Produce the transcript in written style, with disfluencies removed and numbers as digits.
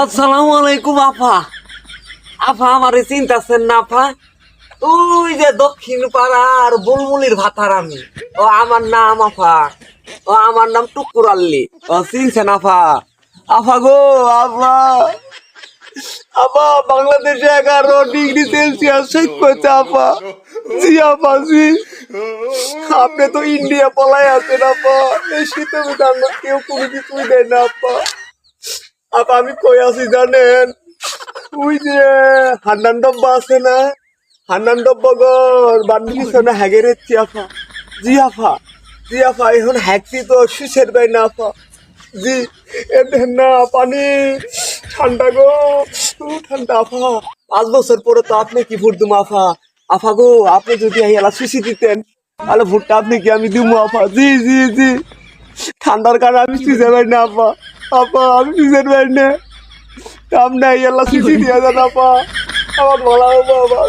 আসসালামু আলাইকুম আপা। আপা আমারে চিন্তাছেন না আপা? ওই যে দক্ষিণ পাড়ার বুলবুলির ভাতার আমি। ও আমার নাম আপা, ও আমার নাম টুকুর আল্লি। ও চিনছেন আপা? আপা গো আপা, আপা বাংলাদেশে 11 ডিগ্রি সেলসিয়াস শীত পড়ছে আপা। জি আপা জি, আপনি তো ইন্ডিয়া পলাই আছেন আপা। এই শীতে আমি কেউ কোনো কিছুই দেয় না আপা। আপা আমি কই আছি জানেন? ওই যে হান্নান ডব্বা আছে না, হান্নান ডব্বগর বান্ডি পিছনে হ্যাগে রেখছি আপা। জি আপা, জি আপা এখন হ্যাকছি তো সুসের বাই না আপা। জি এ দেন না পানি ঠান্ডা গো, ঠান্ডা আপা। 5 বছর পরে তো আপনি কি ভোট দিমু আপা? আপা গো আপনি যদি এলা সুশি দিতেন তাহলে ভোটটা আপনি কি আমি দিমু আপা। জি জি জি, ঠান্ডার কারণে আমি সুইজের পাই না আপা। আপা আমি সুইজের পাই না, কাম নাই এলা সুশি দিয়া যান আপা, আমার ভালো হবো আপা।